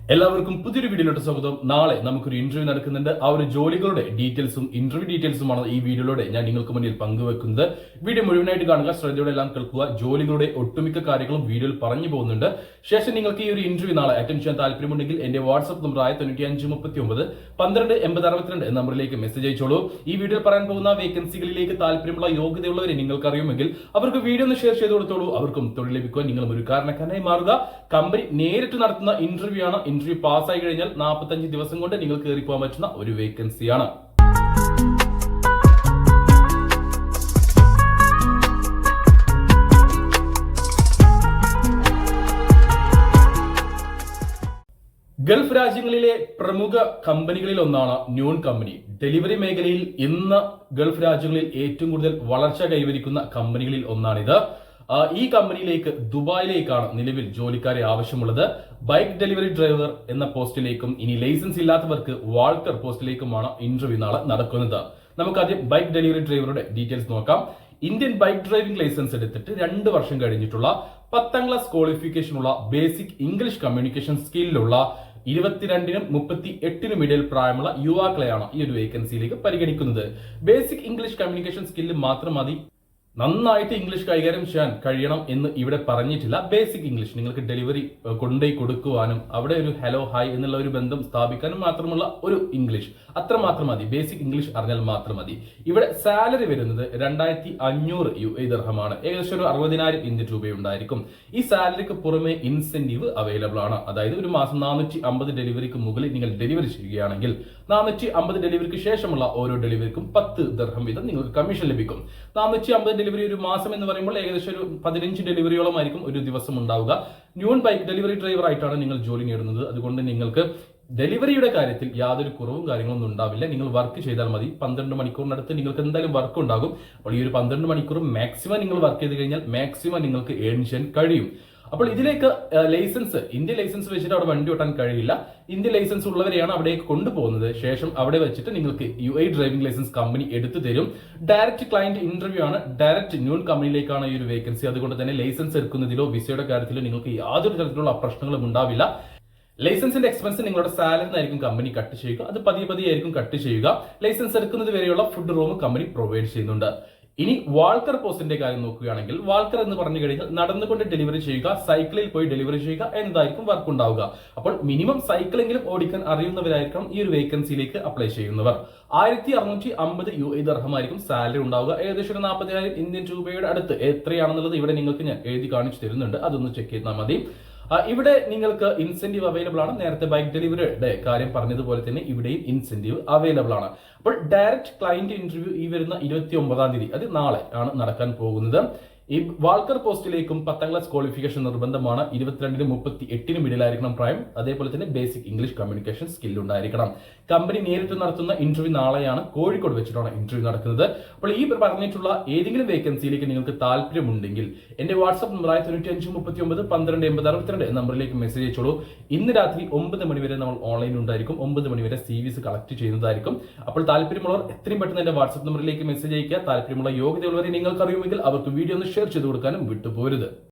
എല്ലാവർക്കും പുതിയൊരു വീഡിയോയിലോട്ട് സ്വാഗതം. നാളെ നമുക്കൊരു ഇന്റർവ്യൂ നടക്കുന്നുണ്ട്. ആ ഒരു ജോലികളുടെ ഡീറ്റെയിൽസും ഇന്റർവ്യൂ ഡീറ്റെയിൽസുമാണ് ഈ വീഡിയോയിലൂടെ ഞാൻ നിങ്ങൾക്ക് മുന്നിൽ പങ്കുവെക്കുന്നത്. വീഡിയോ മുഴുവനായിട്ട് കാണുക, ശ്രദ്ധയോടെ എല്ലാം കേൾക്കുക. ജോലികളുടെ ഒട്ടുമിക്ക കാര്യങ്ങളും വീഡിയോയിൽ പറഞ്ഞു പോകുന്നുണ്ട്. ശേഷം നിങ്ങൾക്ക് ഈ ഒരു ഇന്റർവ്യൂ നാളെ അറ്റൻഡ് ചെയ്യാൻ താല്പര്യമുണ്ടെങ്കിൽ എന്റെ വാട്സ്ആപ്പ് നമ്പറായ 9539 12 80 62 എന്ന നമ്പറിലേക്ക് മെസ്സേജ് അയച്ചോളൂ. ഈ വീഡിയോയിൽ പറയാൻ പോകുന്ന വേക്കൻസികളിലേക്ക് താല്പര്യമുള്ള യോഗ്യതയുള്ളവരെ നിങ്ങൾക്ക് അറിയുമെങ്കിൽ അവർക്ക് വീഡിയോ ഒന്ന് ഷെയർ ചെയ്ത് കൊടുത്തോളൂ. അവർക്കും തൊഴിൽ ലഭിക്കുവാൻ നിങ്ങളും ഒരു കാരണക്കാരനായി മാറുക. കമ്പനി നേരിട്ട് നടത്തുന്ന ഇന്റർവ്യൂ ആണ്. ഇന്റർവ്യൂ പാസ്സായി കഴിഞ്ഞാൽ 45 ദിവസം കൊണ്ട് നിങ്ങൾ കയറി പോകാൻ പറ്റുന്ന ഒരു വേക്കൻസിയാണ്. ഗൾഫ് രാജ്യങ്ങളിലെ പ്രമുഖ കമ്പനികളിൽ ഒന്നാണ് ന്യൂൺ കമ്പനി. ഡെലിവറി മേഖലയിൽ ഇന്ന് ഗൾഫ് രാജ്യങ്ങളിൽ ഏറ്റവും കൂടുതൽ വളർച്ച കൈവരിക്കുന്ന കമ്പനികളിൽ ഒന്നാണിത്. ഈ കമ്പനിയിലേക്ക് ദുബായിലേക്കാണ് നിലവിൽ ജോലിക്കാരെ ആവശ്യമുള്ളത്. ബൈക്ക് ഡെലിവറി ഡ്രൈവർ എന്ന പോസ്റ്റിലേക്കും ഇനി ലൈസൻസ് ഇല്ലാത്തവർക്ക് വാൾക്കർ പോസ്റ്റിലേക്കുമാണ് ഇന്റർവ്യൂ നാളെ നടക്കുന്നത്. നമുക്ക് ആദ്യം ബൈക്ക് ഡെലിവറി ഡ്രൈവറുടെ ഡീറ്റെയിൽസ് നോക്കാം. ഇന്ത്യൻ ബൈക്ക് ഡ്രൈവിംഗ് ലൈസൻസ് എടുത്തിട്ട് 2 വർഷം കഴിഞ്ഞിട്ടുള്ള 10ാം ക്ലാസ് ക്വാളിഫിക്കേഷനുള്ള ബേസിക് ഇംഗ്ലീഷ് കമ്മ്യൂണിക്കേഷൻ സ്കില്ലുള്ള 22നും 38നും ഇടയിൽ പ്രായമുള്ള യുവാക്കളെയാണ് ഈ ഒരു വേക്കൻസിയിലേക്ക് പരിഗണിക്കുന്നത്. ബേസിക് ഇംഗ്ലീഷ് കമ്മ്യൂണിക്കേഷൻ സ്കില്ല് മാത്രം മതി. നന്നായിട്ട് ഇംഗ്ലീഷ് കൈകാര്യം ചെയ്യാൻ കഴിയണം എന്ന് ഇവിടെ പറഞ്ഞിട്ടില്ല. ബേസിക് ഇംഗ്ലീഷ് നിങ്ങൾക്ക് ഡെലിവറി കൊണ്ടുപോയി കൊടുക്കുവാനും അവിടെ ഒരു ഹലോ ഹായ് എന്നുള്ള ഒരു ബന്ധം സ്ഥാപിക്കാനും മാത്രമുള്ള ഒരു ഇംഗ്ലീഷ് അത്ര മാത്രം മതി. ബേസിക് ഇംഗ്ലീഷ് അറിഞ്ഞാൽ മാത്രം മതി. ഇവിടെ സാലറി വരുന്നത് 2500 UAE ദിർഹമാണ്. ഏകദേശം ഒരു 60,000 ഇന്ത്യൻ രൂപയുണ്ടായിരിക്കും. ഈ സാലറിക്ക് പുറമെ ഇൻസെന്റീവ് അവൈലബിൾ ആണ്. അതായത് ഒരു മാസം 450 ഡെലിവറിക്ക് മുകളിൽ നിങ്ങൾ ഡെലിവറി ചെയ്യുകയാണെങ്കിൽ 450 ഡെലിവറിക്ക് ശേഷമുള്ള ഓരോ ഡെലിവറിക്കും 10 ദിർഹം വീതം നിങ്ങൾക്ക് കമ്മീഷൻ ലഭിക്കും. 450 ഡെലിവറി ഒരു മാസം എന്ന് പറയുമ്പോൾ ഏകദേശം ഒരു 15 ഡെലിവറിയോളം ആയിരിക്കും ഒരു ദിവസം ഉണ്ടാവുക. ന്യൂൺ ബൈക്ക് ഡെലിവറി ഡ്രൈവർ ആയിട്ടാണ് നിങ്ങൾ ജോലി നേടുന്നത്. അതുകൊണ്ട് നിങ്ങൾക്ക് ഡെലിവറിയുടെ കാര്യത്തിൽ യാതൊരു കുറവും കാര്യങ്ങളൊന്നും ഉണ്ടാവില്ല. നിങ്ങൾ വർക്ക് ചെയ്താൽ മതി. 12 മണിക്കൂറിനടുത്ത് നിങ്ങൾക്ക് എന്തായാലും വർക്ക് ഉണ്ടാകും. അപ്പോൾ ഈ ഒരു 12 മണിക്കൂർ മാക്സിമം നിങ്ങൾ വർക്ക് ചെയ്ത് കഴിഞ്ഞാൽ മാക്സിമം നിങ്ങൾക്ക് ഏൺ ചെയ്യാൻ കഴിയും. അപ്പോൾ ഇതിലേക്ക് ലൈസൻസ്, ഇന്ത്യൻ ലൈസൻസ് വെച്ചിട്ട് അവിടെ വണ്ടി ഓട്ടാൻ കഴിയില്ല. ഇന്ത്യൻ ലൈസൻസ് ഉള്ളവരെയാണ് അവിടേക്ക് കൊണ്ടുപോകുന്നത്. ശേഷം അവിടെ വെച്ചിട്ട് നിങ്ങൾക്ക് UAE ഡ്രൈവിംഗ് ലൈസൻസ് കമ്പനി എടുത്തു തരും. ഡയറക്റ്റ് ക്ലയന്റ് ഇന്റർവ്യൂ ആണ്. ഡയറക്റ്റ് ന്യൂൺ കമ്പനിയിലേക്കാണ് ഈ ഒരു വേക്കൻസി. അതുകൊണ്ട് തന്നെ ലൈസൻസ് എടുക്കുന്നതിലോ വിസയുടെ കാര്യത്തിലോ നിങ്ങൾക്ക് യാതൊരു തരത്തിലുള്ള പ്രശ്നങ്ങളും ഉണ്ടാവില്ല. ലൈസൻസിന്റെ എക്സ്പെൻസ് നിങ്ങളുടെ സാലറി ആയിരിക്കും കമ്പനി കട്ട് ചെയ്യുക. അത് പതിയെ ആയിരിക്കും കട്ട് ചെയ്യുക. ലൈസൻസ് എടുക്കുന്നത് വരെയുള്ള ഫുഡ് റൂം കമ്പനി പ്രൊവൈഡ് ചെയ്യുന്നുണ്ട്. ഇനി വാൾക്കർ പോസ്റ്റിന്റെ കാര്യം നോക്കുകയാണെങ്കിൽ വാൾക്കർ എന്ന് പറഞ്ഞു കഴിഞ്ഞാൽ നടന്നുകൊണ്ട് ഡെലിവറി ചെയ്യുക, സൈക്കിളിൽ പോയി ഡെലിവറി ചെയ്യുക എന്നതായിരിക്കും വർക്ക് ഉണ്ടാവുക. അപ്പോൾ മിനിമം സൈക്കിളെങ്കിലും ഓടിക്കാൻ അറിയുന്നവരായിരിക്കണം ഈ ഒരു വേക്കൻസിയിലേക്ക് അപ്ലൈ ചെയ്യുന്നവർ. 1650 UAE ദിർഹമായിരിക്കും സാലറി ഉണ്ടാവുക. ഏകദേശം 40,000 ഇന്ത്യൻ രൂപയുടെ അടുത്ത്. എത്രയാണെന്നുള്ളത് ഇവിടെ നിങ്ങൾക്ക് ഞാൻ എഴുതി കാണിച്ചു തരുന്നുണ്ട്. അതൊന്ന് ചെക്ക് ചെയ്താൽ മതി. ഇവിടെ നിങ്ങൾക്ക് ഇൻസെന്റീവ് അവൈലബിൾ ആണ്. നേരത്തെ ബൈക്ക് ഡെലിവറിയുടെ കാര്യം പറഞ്ഞതുപോലെ തന്നെ ഇവിടെയും ഇൻസെന്റീവ് അവൈലബിൾ ആണ്. അപ്പോൾ ഡയറക്റ്റ് ക്ലയന്റ് ഇന്റർവ്യൂ ഈ വരുന്ന 29-ാം തീയതി, അത് നാളെ ആണ് നടക്കാൻ പോകുന്നത്. ഈ വാൾക്കർ പോസ്റ്റിലേക്കും 10ാം ക്ലാസ് ക്വാളിഫിക്കേഷൻ നിർബന്ധമാണ്. 22നും 38നും ഇടയിലായിരിക്കണം പ്രായം. അതേപോലെ തന്നെ ബേസിക് ഇംഗ്ലീഷ് കമ്മ്യൂണിക്കേഷൻ സ്കിൽ ഉണ്ടായിരിക്കണം. കമ്പനി നേരിട്ട് നടത്തുന്ന ഇന്റർവ്യൂ നാളെയാണ്. കോഴിക്കോട് വെച്ചിട്ടാണ് ഇന്റർവ്യൂ നടക്കുന്നത്. അപ്പോൾ ഈ പറഞ്ഞിട്ടുള്ള ഏതെങ്കിലും വേക്കൻസിയിലേക്ക് നിങ്ങൾക്ക് താല്പര്യമുണ്ടെങ്കിൽ എന്റെ വാട്സ്ആപ്പ് നമ്പറായ 9539 12 80 62 എന്ന നമ്പറിലേക്ക് മെസ്സേജ് അയച്ചോളൂ. ഇന്ന് രാത്രി 9 മണി വരെ നമ്മൾ ഓൺലൈൻ ഉണ്ടായിരിക്കും. 9 മണി വരെ CVs കളക്ട് ചെയ്യുന്നതായിരിക്കും. അപ്പോൾ താല്പര്യമുള്ളവർ എത്രയും പെട്ടെന്ന് എന്റെ വാട്സ്ആപ്പ് നമ്പറിലേക്ക് മെസ്സേജ് അയക്കുക. താല്പര്യമുള്ള യോഗ്യതയുള്ളവരെ നിങ്ങൾക്ക് അറിയുമെങ്കിൽ അവർക്ക് വീഡിയോ ഒന്ന് ഷെയർ ചെയ്ത് കൊടുക്കാനും വിട്ടുപോരുത്.